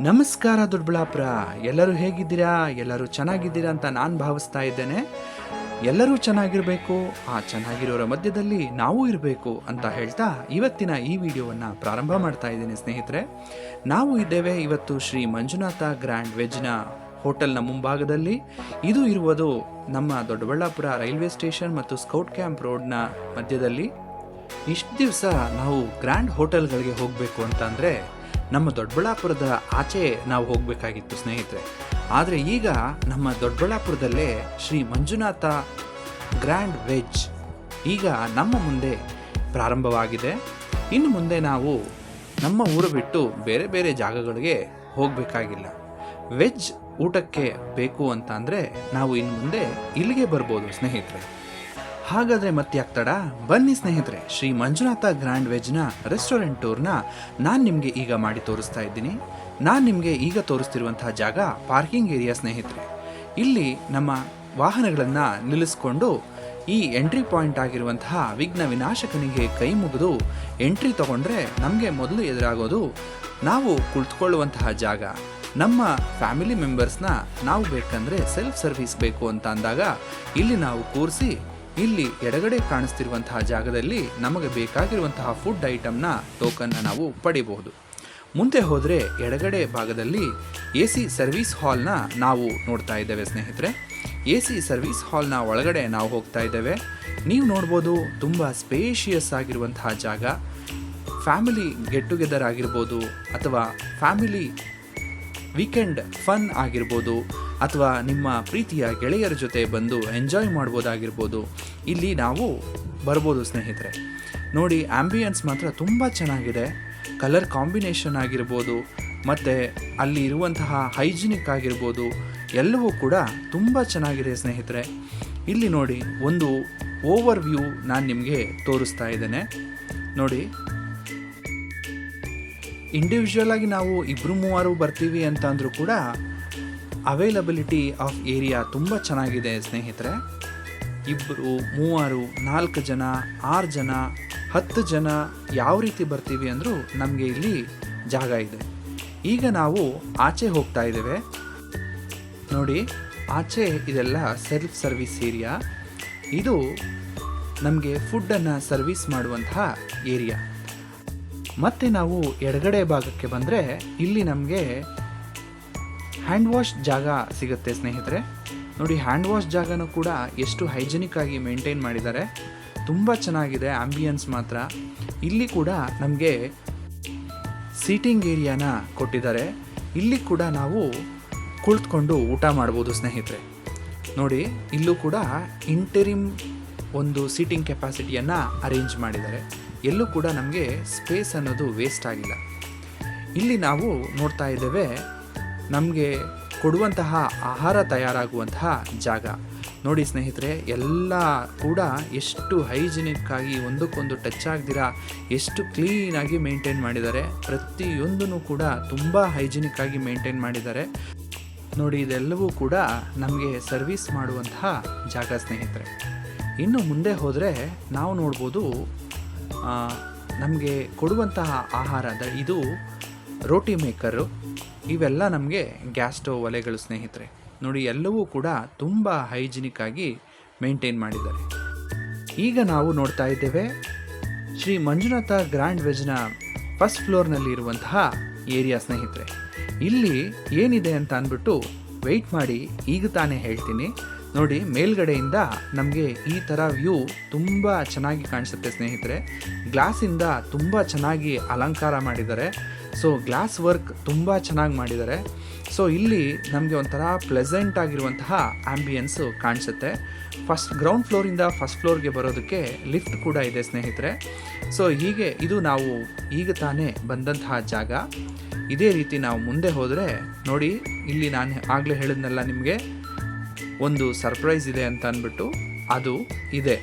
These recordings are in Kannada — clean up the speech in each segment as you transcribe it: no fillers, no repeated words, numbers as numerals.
ನಮಸ್ಕಾರ ದೊಡ್ಡಬಳ್ಳಾಪುರ. ಎಲ್ಲರೂ ಹೇಗಿದ್ದೀರಾ? ಎಲ್ಲರೂ ಚೆನ್ನಾಗಿದ್ದೀರಾ ಅಂತ ನಾನು ಭಾವಿಸ್ತಾ ಇದ್ದೇನೆ. ಎಲ್ಲರೂ ಚೆನ್ನಾಗಿರಬೇಕು, ಆ ಚೆನ್ನಾಗಿರೋರ ಮಧ್ಯದಲ್ಲಿ ನಾವು ಇರಬೇಕು ಅಂತ ಹೇಳ್ತಾ ಇವತ್ತಿನ ಈ ವಿಡಿಯೋವನ್ನು ಪ್ರಾರಂಭ ಮಾಡ್ತಾ ಇದ್ದೀನಿ ಸ್ನೇಹಿತರೆ. ನಾವು ಇದ್ದೇವೆ ಇವತ್ತು ಶ್ರೀ ಮಂಜುನಾಥ ಗ್ರ್ಯಾಂಡ್ ವೆಜ್ನ ಹೋಟೆಲ್ನ ಮುಂಭಾಗದಲ್ಲಿ. ಇದು ಇರುವುದು ನಮ್ಮ ದೊಡ್ಡಬಳ್ಳಾಪುರ ರೈಲ್ವೆ ಸ್ಟೇಷನ್ ಮತ್ತು ಸ್ಕೌಟ್ ಕ್ಯಾಂಪ್ ರೋಡ್ನ ಮಧ್ಯದಲ್ಲಿ. ಇಷ್ಟು ದಿವಸ ನಾವು ಗ್ರ್ಯಾಂಡ್ ಹೋಟೆಲ್ಗಳಿಗೆ ಹೋಗಬೇಕು ಅಂತಂದರೆ ನಮ್ಮ ದೊಡ್ಡಬಳ್ಳಾಪುರದ ಆಚೆ ನಾವು ಹೋಗಬೇಕಾಗಿತ್ತು ಸ್ನೇಹಿತರೆ. ಆದರೆ ಈಗ ನಮ್ಮ ದೊಡ್ಡಬಳ್ಳಾಪುರದಲ್ಲೇ ಶ್ರೀ ಮಂಜುನಾಥ ಗ್ರ್ಯಾಂಡ್ ವೆಜ್ ಈಗ ನಮ್ಮ ಮುಂದೆ ಪ್ರಾರಂಭವಾಗಿದೆ. ಇನ್ನು ಮುಂದೆ ನಾವು ನಮ್ಮ ಊರು ಬಿಟ್ಟು ಬೇರೆ ಬೇರೆ ಜಾಗಗಳಿಗೆ ಹೋಗಬೇಕಾಗಿಲ್ಲ. ವೆಜ್ ಊಟಕ್ಕೆ ಬೇಕು ಅಂತ ಅಂದರೆ ನಾವು ಇನ್ನು ಮುಂದೆ ಇಲ್ಲಿಗೆ ಬರ್ಬೋದು ಸ್ನೇಹಿತರೆ. ಹಾಗಾದರೆ ಮತ್ತೆ ಆಗ್ತಾಡ ಬನ್ನಿ ಸ್ನೇಹಿತರೆ, ಶ್ರೀ ಮಂಜುನಾಥ ಗ್ರ್ಯಾಂಡ್ ವೆಜ್ನ ರೆಸ್ಟೋರೆಂಟ್ ಟೂರ್ನ ನಾನು ನಿಮಗೆ ಈಗ ಮಾಡಿ ತೋರಿಸ್ತಾ ಇದ್ದೀನಿ. ನಾನು ನಿಮಗೆ ಈಗ ತೋರಿಸ್ತಿರುವಂತಹ ಜಾಗ ಪಾರ್ಕಿಂಗ್ ಏರಿಯಾ ಸ್ನೇಹಿತರೆ. ಇಲ್ಲಿ ನಮ್ಮ ವಾಹನಗಳನ್ನು ನಿಲ್ಲಿಸ್ಕೊಂಡು ಈ ಎಂಟ್ರಿ ಪಾಯಿಂಟ್ ಆಗಿರುವಂತಹ ವಿಘ್ನ ವಿನಾಶಕನಿಗೆ ಕೈ ಮುಗಿದು ಎಂಟ್ರಿ ತಗೊಂಡ್ರೆ ನಮಗೆ ಮೊದಲು ಎದುರಾಗೋದು ನಾವು ಕುಳಿತುಕೊಳ್ಳುವಂತಹ ಜಾಗ. ನಮ್ಮ ಫ್ಯಾಮಿಲಿ ಮೆಂಬರ್ಸ್ನ ನಾವು ಬೇಕಂದರೆ ಸೆಲ್ಫ್ ಸರ್ವಿಸ್ ಬೇಕು ಅಂತ ಅಂದಾಗ ಇಲ್ಲಿ ನಾವು ಕೂರಿಸಿ ಇಲ್ಲಿ ಎಡಗಡೆ ಕಾಣಿಸ್ತಿರುವಂತಹ ಜಾಗದಲ್ಲಿ ನಮಗೆ ಬೇಕಾಗಿರುವಂತಹ ಫುಡ್ ಐಟಮ್ನ ಟೋಕನ್ನ ನಾವು ಪಡಿಬಹುದು. ಮುಂದೆ ಹೋದರೆ ಎಡಗಡೆ ಭಾಗದಲ್ಲಿ AC ಸರ್ವಿಸ್ ಹಾಲ್ನ ನಾವು ನೋಡ್ತಾ ಇದ್ದೇವೆ ಸ್ನೇಹಿತರೆ. AC ಸರ್ವಿಸ್ ಹಾಲ್ನ ಒಳಗಡೆ ನಾವು ಹೋಗ್ತಾ ಇದ್ದೇವೆ. ನೀವು ನೋಡ್ಬೋದು ತುಂಬ ಸ್ಪೇಷಿಯಸ್ ಆಗಿರುವಂತಹ ಜಾಗ. ಫ್ಯಾಮಿಲಿ ಗೆಟ್ ಟುಗೆದರ್ ಆಗಿರ್ಬೋದು ಅಥವಾ ಫ್ಯಾಮಿಲಿ ವೀಕೆಂಡ್ ಫನ್ ಆಗಿರ್ಬೋದು ಅಥವಾ ನಿಮ್ಮ ಪ್ರೀತಿಯ ಗೆಳೆಯರ ಜೊತೆ ಬಂದು ಎಂಜಾಯ್ ಮಾಡ್ಬೋದಾಗಿರ್ಬೋದು, ಇಲ್ಲಿ ನಾವು ಬರ್ಬೋದು ಸ್ನೇಹಿತರೆ. ನೋಡಿ, ಆಂಬಿಯನ್ಸ್ ಮಾತ್ರ ತುಂಬ ಚೆನ್ನಾಗಿದೆ. ಕಲರ್ ಕಾಂಬಿನೇಷನ್ ಆಗಿರ್ಬೋದು ಮತ್ತು ಅಲ್ಲಿ ಇರುವಂತಹ ಹೈಜಿನಿಕ್ ಆಗಿರ್ಬೋದು ಎಲ್ಲವೂ ಕೂಡ ತುಂಬ ಚೆನ್ನಾಗಿದೆ ಸ್ನೇಹಿತರೆ. ಇಲ್ಲಿ ನೋಡಿ, ಒಂದು ಓವರ್ ವ್ಯೂ ನಾನು ನಿಮಗೆ ತೋರಿಸ್ತಾ ಇದ್ದೇನೆ. ನೋಡಿ, ಇಂಡಿವಿಜುವಲ್ ಆಗಿ ನಾವು 2-3 ಬರ್ತೀವಿ ಅಂತ ಅಂದರೂ ಕೂಡ ಅವೈಲಬಿಲಿಟಿ ಆಫ್ ಏರಿಯಾ ತುಂಬ ಚೆನ್ನಾಗಿದೆ ಸ್ನೇಹಿತರೆ. 2, 3, 4 ಜನ, 6 ಜನ, 10 ಜನ ಯಾವ ರೀತಿ ಬರ್ತೀವಿ ಅಂದರೂ ನಮಗೆ ಇಲ್ಲಿ ಜಾಗ ಇದೆ. ಈಗ ನಾವು ಆಚೆ ಹೋಗ್ತಾ ಇದ್ದೇವೆ. ನೋಡಿ, ಆಚೆ ಇದೆಲ್ಲ ಸೆಲ್ಫ್ ಸರ್ವಿಸ್ ಏರಿಯಾ. ಇದು ನಮಗೆ ಫುಡ್ಡನ್ನು ಸರ್ವಿಸ್ ಮಾಡುವಂತಹ ಏರಿಯಾ. ಮತ್ತು ನಾವು ಎಡಗಡೆ ಭಾಗಕ್ಕೆ ಬಂದರೆ ಇಲ್ಲಿ ನಮಗೆ ಹ್ಯಾಂಡ್ ವಾಶ್ ಜಾಗ ಸಿಗುತ್ತೆ ಸ್ನೇಹಿತರೆ. ನೋಡಿ, ಹ್ಯಾಂಡ್ ವಾಶ್ ಜಾಗನೂ ಕೂಡ ಎಷ್ಟು ಹೈಜಿನಿಕ್ ಆಗಿ ಮೇಂಟೈನ್ ಮಾಡಿದ್ದಾರೆ. ತುಂಬ ಚೆನ್ನಾಗಿದೆ ಆಂಬಿಯನ್ಸ್ ಮಾತ್ರ. ಇಲ್ಲಿ ಕೂಡ ನಮಗೆ ಸೀಟಿಂಗ್ ಏರಿಯಾನ ಕೊಟ್ಟಿದ್ದಾರೆ. ಇಲ್ಲಿ ಕೂಡ ನಾವು ಕುಳಿತುಕೊಂಡು ಊಟ ಮಾಡ್ಬೋದು ಸ್ನೇಹಿತರೆ. ನೋಡಿ, ಇಲ್ಲೂ ಕೂಡ ಇಂಟರಿಮ್ ಒಂದು ಸೀಟಿಂಗ್ ಕೆಪಾಸಿಟಿಯನ್ನು ಅರೇಂಜ್ ಮಾಡಿದ್ದಾರೆ. ಎಲ್ಲೂ ಕೂಡ ನಮಗೆ ಸ್ಪೇಸ್ ಅನ್ನೋದು ವೇಸ್ಟ್ ಆಗಿಲ್ಲ. ಇಲ್ಲಿ ನಾವು ನೋಡ್ತಾ ಇದ್ದೇವೆ ನಮಗೆ ಕೊಡುವಂತಹ ಆಹಾರ ತಯಾರಾಗುವಂತಹ ಜಾಗ. ನೋಡಿ ಸ್ನೇಹಿತರೆ, ಎಲ್ಲ ಕೂಡ ಎಷ್ಟು ಹೈಜಿನಿಕ್ ಆಗಿ ಒಂದಕ್ಕೊಂದು ಟಚ್ ಆಗದಿರ ಎಷ್ಟು ಕ್ಲೀನಾಗಿ ಮೇಂಟೈನ್ ಮಾಡಿದ್ದಾರೆ. ಪ್ರತಿಯೊಂದೂ ಕೂಡ ತುಂಬ ಹೈಜಿನಿಕ್ ಆಗಿ ಮೇಂಟೈನ್ ಮಾಡಿದ್ದಾರೆ. ನೋಡಿ, ಇದೆಲ್ಲವೂ ಕೂಡ ನಮಗೆ ಸರ್ವಿಸ್ ಮಾಡುವಂತಹ ಜಾಗ ಸ್ನೇಹಿತರೆ. ಇನ್ನು ಮುಂದೆ ಹೋದರೆ ನಾವು ನೋಡ್ಬೋದು ನಮಗೆ ಕೊಡುವಂತಹ ಆಹಾರದ ಇದು ರೋಟಿ ಮೇಕರು. ಇವೆಲ್ಲ ನಮಗೆ ಗ್ಯಾಸ್ ಸ್ಟವ್ ಒಲೆಗಳು ಸ್ನೇಹಿತರೆ. ನೋಡಿ, ಎಲ್ಲವೂ ಕೂಡ ತುಂಬ ಹೈಜಿನಿಕ್ ಆಗಿ ಮೇಂಟೈನ್ ಮಾಡಿದ್ದಾರೆ. ಈಗ ನಾವು ನೋಡ್ತಾ ಇದ್ದೇವೆ ಶ್ರೀ ಮಂಜುನಾಥ ಗ್ರ್ಯಾಂಡ್ ವೆಜ್ನ ಫಸ್ಟ್ ಫ್ಲೋರ್ನಲ್ಲಿ ಇರುವಂತಹ ಏರಿಯಾ ಸ್ನೇಹಿತರೆ. ಇಲ್ಲಿ ಏನಿದೆ ಅಂತ ಅಂದ್ಬಿಟ್ಟು ವೆಯ್ಟ್ ಮಾಡಿ, ಈಗ ತಾನೇ ಹೇಳ್ತೀನಿ. ನೋಡಿ, ಮೇಲ್ಗಡೆಯಿಂದ ನಮಗೆ ಈ ಥರ ವ್ಯೂ ತುಂಬ ಚೆನ್ನಾಗಿ ಕಾಣಿಸುತ್ತೆ ಸ್ನೇಹಿತರೆ. ಗ್ಲಾಸಿಂದ ತುಂಬ ಚೆನ್ನಾಗಿ ಅಲಂಕಾರ ಮಾಡಿದ್ದಾರೆ. ಸೊ ಗ್ಲಾಸ್ ವರ್ಕ್ ತುಂಬ ಚೆನ್ನಾಗಿ ಮಾಡಿದ್ದಾರೆ. ಸೊ ಇಲ್ಲಿ ನಮಗೆ ಒಂಥರ ಪ್ಲೆಸೆಂಟ್ ಆಗಿರುವಂತಹ ಆಂಬಿಯನ್ಸು ಕಾಣಿಸುತ್ತೆ. ಗ್ರೌಂಡ್ ಫ್ಲೋರಿಂದ ಫಸ್ಟ್ ಫ್ಲೋರ್ಗೆ ಬರೋದಕ್ಕೆ ಲಿಫ್ಟ್ ಕೂಡ ಇದೆ ಸ್ನೇಹಿತರೆ. ಸೊ ಹೀಗೆ ಇದು ನಾವು ಈಗ ತಾನೇ ಬಂದಂತಹ ಜಾಗ. ಇದೇ ರೀತಿ ನಾವು ಮುಂದೆ ಹೋದರೆ ನೋಡಿ, ಇಲ್ಲಿ ನಾನು ಆಗಲೇ ಹೇಳಿದ್ನಲ್ಲ ನಿಮಗೆ ಒಂದು ಸರ್ಪ್ರೈಸ್ ಇದೆ ಅಂತ ಅಂದ್ಬಿಟ್ಟು, ಅದು ಇದೆ.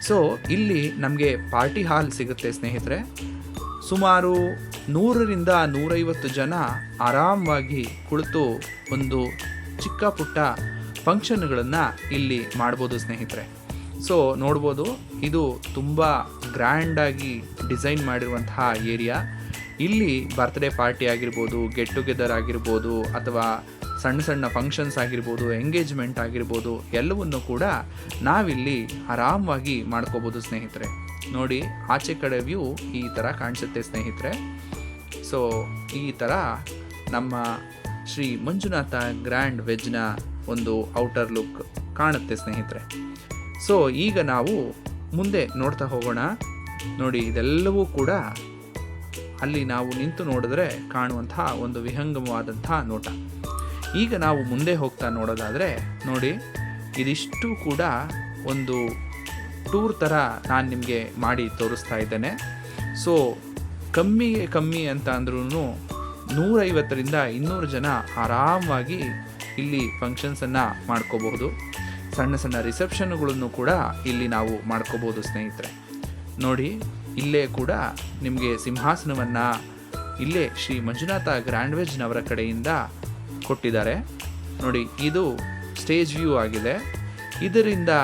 ಸೊ ಇಲ್ಲಿ ನಮಗೆ ಪಾರ್ಟಿ ಹಾಲ್ ಸಿಗುತ್ತೆ ಸ್ನೇಹಿತರೆ. ಸುಮಾರು 100ರಿಂದ 150 ಜನ ಆರಾಮವಾಗಿ ಕುಳಿತು ಒಂದು ಚಿಕ್ಕ ಪುಟ್ಟ ಫಂಕ್ಷನ್ಗಳನ್ನು ಇಲ್ಲಿ ಮಾಡ್ಬೋದು ಸ್ನೇಹಿತರೆ. ಸೊ ನೋಡ್ಬೋದು, ಇದು ತುಂಬ ಗ್ರ್ಯಾಂಡಾಗಿ ಡಿಸೈನ್ ಮಾಡಿರುವಂತಹ ಏರಿಯಾ. ಇಲ್ಲಿ ಬರ್ತ್ಡೇ ಪಾರ್ಟಿ ಆಗಿರ್ಬೋದು, ಗೆಟ್ ಟುಗೆದರ್ ಆಗಿರ್ಬೋದು, ಅಥವಾ ಸಣ್ಣ ಸಣ್ಣ ಫಂಕ್ಷನ್ಸ್ ಆಗಿರ್ಬೋದು, ಎಂಗೇಜ್ಮೆಂಟ್ ಆಗಿರ್ಬೋದು, ಎಲ್ಲವನ್ನು ಕೂಡ ನಾವಿಲ್ಲಿ ಆರಾಮವಾಗಿ ಮಾಡ್ಕೋಬೋದು ಸ್ನೇಹಿತರೆ. ನೋಡಿ, ಆಚೆ ಕಡೆ ವ್ಯೂ ಈ ಥರ ಕಾಣಿಸುತ್ತೆ ಸ್ನೇಹಿತರೆ. ಸೊ ಈ ಥರ ನಮ್ಮ ಶ್ರೀ ಮಂಜುನಾಥ ಗ್ರ್ಯಾಂಡ್ ವೆಜ್ನ ಒಂದು ಔಟರ್ ಲುಕ್ ಕಾಣುತ್ತೆ ಸ್ನೇಹಿತರೆ. ಸೊ ಈಗ ನಾವು ಮುಂದೆ ನೋಡ್ತಾ ಹೋಗೋಣ. ನೋಡಿ, ಇದೆಲ್ಲವೂ ಕೂಡ ಅಲ್ಲಿ ನಾವು ನಿಂತು ನೋಡಿದ್ರೆ ಕಾಣುವಂತಹ ಒಂದು ವಿಹಂಗಮವಾದಂತಹ ನೋಟ. ಈಗ ನಾವು ಮುಂದೆ ಹೋಗ್ತಾ ನೋಡೋದಾದರೆ ನೋಡಿ, ಇದಿಷ್ಟು ಕೂಡ ಒಂದು ಟೂರ್ ಥರ ನಾನು ನಿಮಗೆ ಮಾಡಿ ತೋರಿಸ್ತಾ ಇದ್ದೇನೆ. ಸೊ ಕಮ್ಮಿ ಅಂತ ಅಂದ್ರೂ 150ರಿಂದ 200 ಜನ ಆರಾಮವಾಗಿ ಇಲ್ಲಿ ಫಂಕ್ಷನ್ಸನ್ನು ಮಾಡ್ಕೋಬಹುದು. ಸಣ್ಣ ಸಣ್ಣ ರಿಸೆಪ್ಷನ್ಗಳನ್ನು ಕೂಡ ಇಲ್ಲಿ ನಾವು ಮಾಡ್ಕೋಬೋದು ಸ್ನೇಹಿತರೆ. ನೋಡಿ, ಇಲ್ಲೇ ಕೂಡ ನಿಮಗೆ ಸಿಂಹಾಸನವನ್ನು ಇಲ್ಲೇ ಶ್ರೀ ಮಂಜುನಾಥ ಗ್ರ್ಯಾಂಡ್ ವೆಜ್ನವರ ಕಡೆಯಿಂದ ಕೊಟ್ಟಿದ್ದಾರೆ. ನೋಡಿ, ಇದು ಸ್ಟೇಜ್ ವ್ಯೂ ಆಗಿದೆ. ಇದರಿಂದ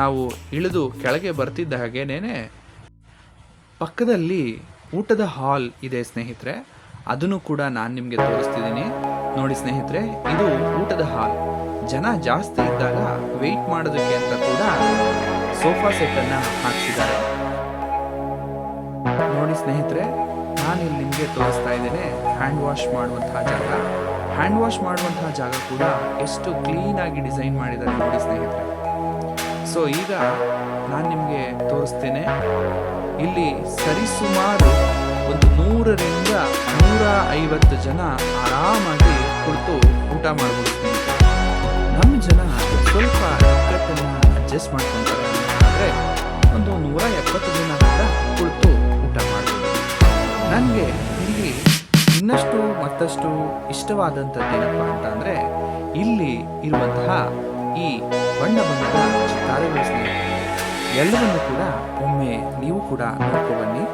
ನಾವು ಇಳಿದು ಕೆಳಗೆ ಬರ್ತಿದ್ದ ಹಾಗೇನೇ ಪಕ್ಕದಲ್ಲಿ ಊಟದ ಹಾಲ್ ಇದೆ ಸ್ನೇಹಿತರೆ. ಅದನ್ನು ಕೂಡ ನಾನು ನಿಮಗೆ ತೋರಿಸ್ತಿದ್ದೀನಿ. ನೋಡಿ ಸ್ನೇಹಿತರೆ, ಇದು ಊಟದ ಹಾಲ್. ಜನ ಜಾಸ್ತಿ ಇದ್ದಾಗ ವೆಯ್ಟ್ ಮಾಡೋದಕ್ಕೆ ಅಂತ ಕೂಡ ಸೋಫಾ ಸೆಟ್ಟನ್ನು ಹಾಕಿಸಿದ್ದಾರೆ. ನೋಡಿ ಸ್ನೇಹಿತರೆ, ನಾನಿಲ್ಲಿ ನಿಮಗೆ ತೋರಿಸ್ತಾ ಇದ್ದೇನೆ ಹ್ಯಾಂಡ್ ವಾಶ್ ಮಾಡುವಂತಹ ಜಾಗ. ಹ್ಯಾಂಡ್ ವಾಶ್ ಮಾಡುವಂತಹ ಜಾಗ ಕೂಡ ಎಷ್ಟು ಕ್ಲೀನಾಗಿ ಡಿಸೈನ್ ಮಾಡಿದ್ದಾರೆ ನೋಡಿ ಸ್ನೇಹಿತರೆ. ಸೊ ಈಗ ನಾನು ನಿಮಗೆ ತೋರಿಸ್ತೇನೆ. ಇಲ್ಲಿ ಸರಿಸುಮಾರು ಒಂದು 100ರಿಂದ 150 ಜನ ಆರಾಮಾಗಿ ಕುಳಿತು ಊಟ ಮಾಡ್ಬೋದು ಸ್ನೇಹಿತರೆ. ನಮ್ಮ ಜನ ಸ್ವಲ್ಪ ಕಟ್ಟನ್ನು ಅಡ್ಜಸ್ಟ್ ಮಾಡ್ಕೊತಾರೆ, ಆದರೆ ಒಂದು 170 ಜನ ಕೂಡ ಕುಳಿತು ಊಟ ಮಾಡ್ಬೋದು. ನನಗೆ ಇಲ್ಲಿ ಇನ್ನಷ್ಟು ಮತ್ತಷ್ಟು ಇಷ್ಟವಾದಂಥದ್ದು ಏನಪ್ಪ ಅಂತ ಅಂದರೆ, ಇಲ್ಲಿ ಇರುವಂತಹ ಈ ಬಣ್ಣ ಬಣ್ಣದ ಚಿತ್ತಾರಗಳು ಸ್ನೇಹಿತರೆ. ಎಲ್ಲವನ್ನು ಕೂಡ ಒಮ್ಮೆ ನೀವು ಕೂಡ ನೋಡ್ಕೊಬನ್ನಿ.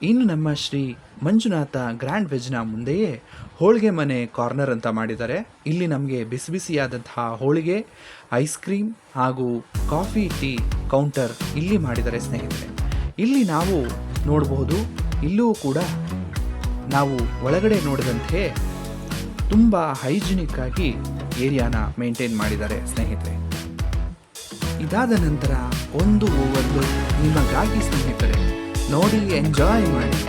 ಇನ್ನು ನಮ್ಮ ಶ್ರೀ ಮಂಜುನಾಥ ಗ್ರ್ಯಾಂಡ್ ವೆಜ್ನ ಮುಂದೆಯೇ ಹೋಳಿಗೆ ಮನೆ ಕಾರ್ನರ್ ಅಂತ ಮಾಡಿದ್ದಾರೆ. ಇಲ್ಲಿ ನಮಗೆ ಬಿಸಿ ಬಿಸಿಯಾದಂತಹ ಹೋಳಿಗೆ, ಐಸ್ ಕ್ರೀಮ್ ಹಾಗೂ ಕಾಫಿ ಟೀ ಕೌಂಟರ್ ಇಲ್ಲಿ ಮಾಡಿದ್ದಾರೆ ಸ್ನೇಹಿತರೆ. ಇಲ್ಲಿ ನಾವು ನೋಡಬಹುದು, ಇಲ್ಲೂ ಕೂಡ ನಾವು ಒಳಗಡೆ ನೋಡಿದಂತೆ ತುಂಬ ಹೈಜಿನಿಕ್ ಆಗಿ ಏರಿಯಾನ ಮೇಂಟೈನ್ ಮಾಡಿದ್ದಾರೆ ಸ್ನೇಹಿತರೆ. ಇದಾದ ನಂತರ ಒಂದು ಓವರ್ಲುಕ್ ನಿಮಗಾಗಿ ಸ್ನೇಹಿತರೆ. ನೋಡಿ, ಎಂಜಾಯ್ ಮಾಡಿ.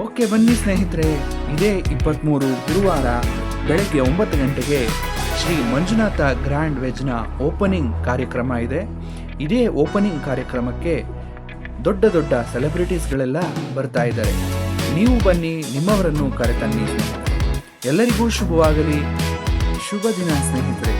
ಓಕೆ, ಬನ್ನಿ ಸ್ನೇಹಿತರೆ. ಇದೇ 23 ಗುರುವಾರ ಬೆಳಗ್ಗೆ 9 ಗಂಟೆಗೆ ಶ್ರೀ ಮಂಜುನಾಥ ಗ್ರ್ಯಾಂಡ್ ವೆಜ್ನ ಓಪನಿಂಗ್ ಕಾರ್ಯಕ್ರಮ ಇದೆ. ಇದೇ ಓಪನಿಂಗ್ ಕಾರ್ಯಕ್ರಮಕ್ಕೆ ದೊಡ್ಡ ದೊಡ್ಡ ಸೆಲೆಬ್ರಿಟೀಸ್ಗಳೆಲ್ಲ ಬರ್ತಾ ಇದ್ದಾರೆ. ನೀವು ಬನ್ನಿ, ನಿಮ್ಮವರನ್ನು ಕರೆತನ್ನಿ ಸ್ನೇಹಿತರೆ. ಎಲ್ಲರಿಗೂ ಶುಭವಾಗಲಿ. ಶುಭ ದಿನ ಸ್ನೇಹಿತರೆ.